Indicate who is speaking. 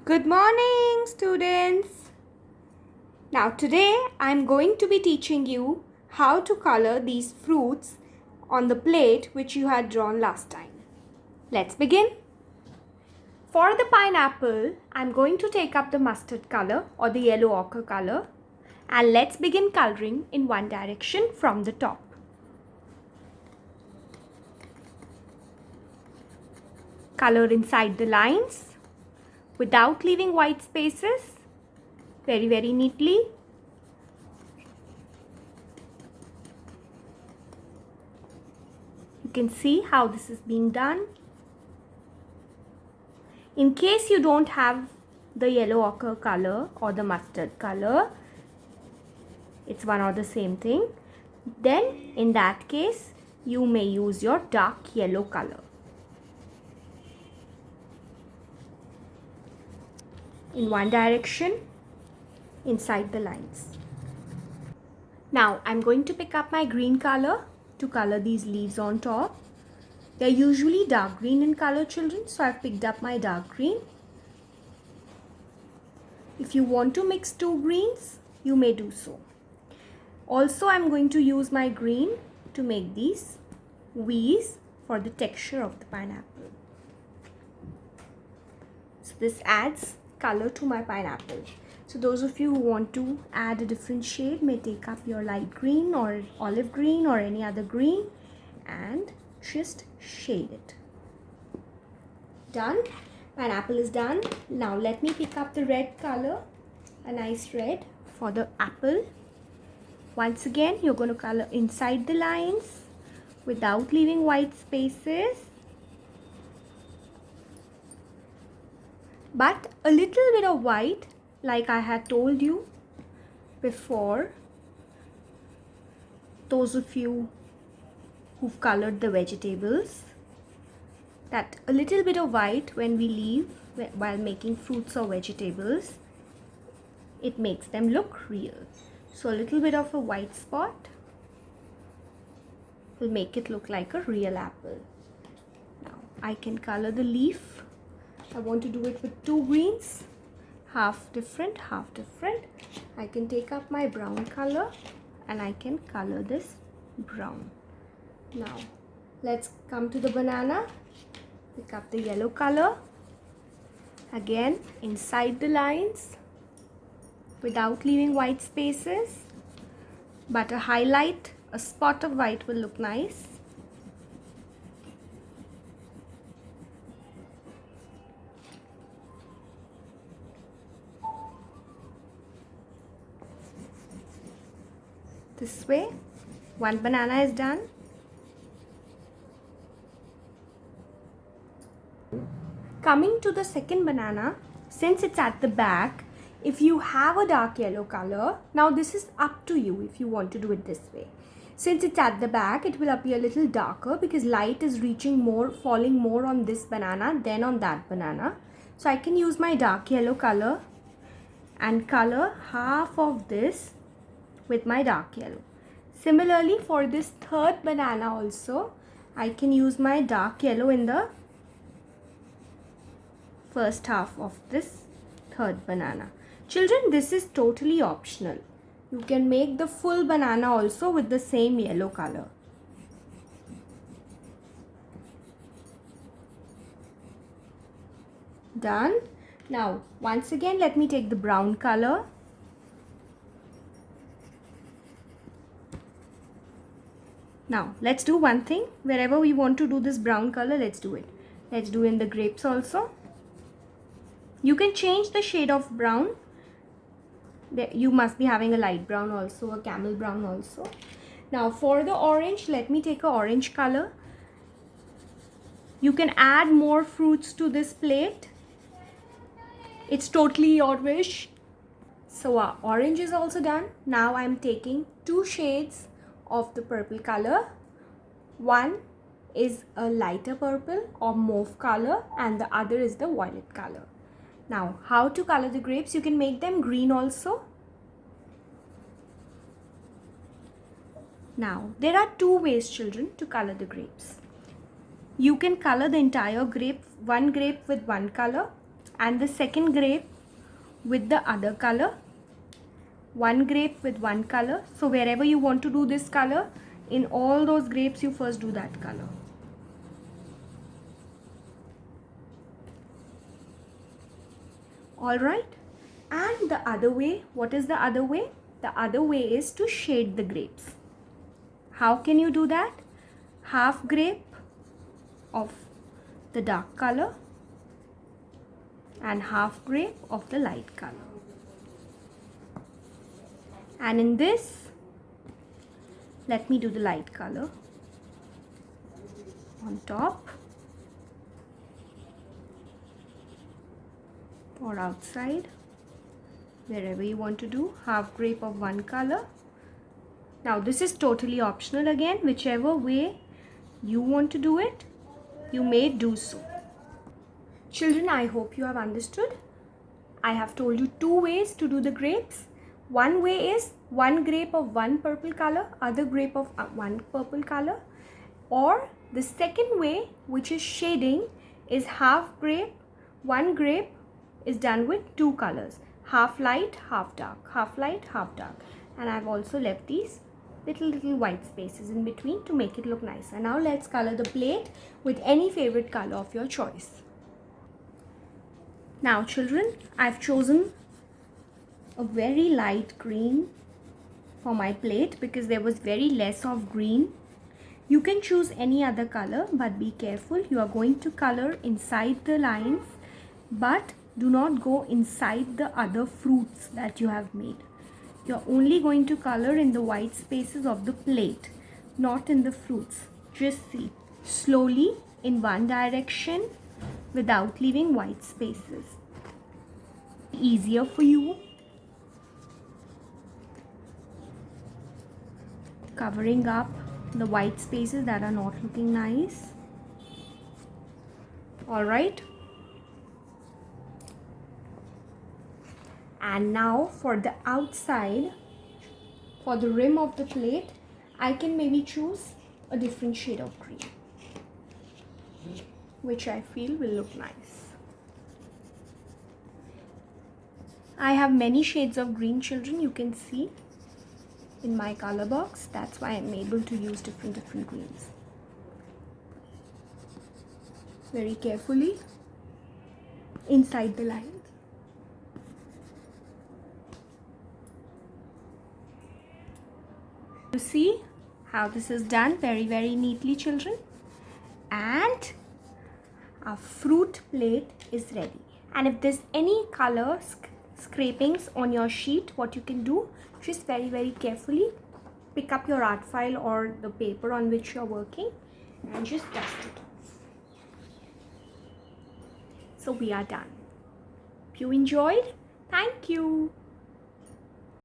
Speaker 1: Good morning, students. Now today I'm going to be teaching you how to color these fruits on the plate which you had drawn last time. Let's begin. For the pineapple, I'm going to take up the mustard color or the yellow ochre color, and let's begin coloring in one direction from the top. Color inside the lines without leaving white spaces very neatly. You can see how this is being done. In case you don't have the yellow ochre color or the mustard color, it's one or the same thing, then in that case you may use your dark yellow color. In one direction inside the lines. Now I'm going to pick up my green color to color these leaves on top. They're usually dark green in color, children, so I've picked up my dark green. If you want to mix two greens, you may do so. Also, I'm going to use my green to make these V's for the texture of the pineapple. So this adds color to my pineapple. So those of you who want to add a different shade may take up your light green or olive green or any other green and just shade it. Done. Pineapple is done. Now let me pick up the red color, a nice red for the apple. Once again, you're going to color inside the lines without leaving white spaces, but a little bit of white, like I had told you before. Those of you who've colored the vegetables, that a little bit of white when we leave while making fruits or vegetables, it makes them look real. So a little bit of a white spot will make it look like a real apple. Now I can color the leaf. I want to do it with two greens, half different, half different. I can take up my brown color and I can color this brown. Now let's come to the banana. Pick up the yellow color. Again, inside the lines without leaving white spaces, but a highlight, a spot of white will look nice. This way, one banana is done. Coming to the second banana, since it's at the back, if you have a dark yellow color, now this is up to you if you want to do it this way. Since it's at the back, it will appear a little darker because light is reaching more, falling more on this banana than on that banana. So I can use my dark yellow color and color half of this with my dark yellow. Similarly, for this third banana also, I can use my dark yellow in the first half of this third banana. Children, this is totally optional. You can make the full banana also with the same yellow color. Done. Now, once again, let me take the brown color. Now, let's do one thing. Wherever we want to do this brown color, let's do it. Let's do in the grapes also. You can change the shade of brown. You must be having a light brown also, a camel brown also. Now for the orange, let me take a orange color. You can add more fruits to this plate. It's totally your wish. So our orange is also done. Now I'm taking two shades of the purple color. One is a lighter purple or mauve color and the other is the violet color. Now, how to color the grapes? You can make them green also. Now, there are two ways, children, to color the grapes. You can color the entire grape, one grape with one color, and the second grape with the other color. One grape with one color. So wherever you want to do this color, in all those grapes you first do that color. Alright, and the other way, what is the other way? The other way is to shade the grapes. How can you do that? Half grape of the dark color and half grape of the light color. And in this, let me do the light color on top or outside, wherever you want to do. Half grape of one color. Now this is totally optional again. Whichever way you want to do it, you may do so. Children, I hope you have understood. I have told you two ways to do the grapes. One way is one grape of one purple color, other grape of one purple color. Or the second way, which is shading, is half grape. One grape is done with two colors, half light, half dark, half light, half dark. And I've also left these little white spaces in between to make it look nicer. Now let's color the plate with any favorite color of your choice. Now children, I've chosen a very light green for my plate because there was very less of green. You can choose any other color, but be careful. You are going to color inside the lines, but do not go inside the other fruits that you have made. You're only going to color in the white spaces of the plate, not in the fruits. Just see, slowly in one direction without leaving white spaces. Easier for you. Covering up the white spaces that are not looking nice. Alright. And now for the outside, for the rim of the plate, I can maybe choose a different shade of green, which I feel will look nice. I have many shades of green, children, you can see in my color box. That's why I'm able to use different greens. Very carefully inside the lines. You see how this is done very neatly, children, and our fruit plate is ready. And if there's any color scrapings on your sheet, what you can do, just very carefully pick up your art file or the paper on which you're working and just dust it off. So we are done. If you enjoyed, thank you.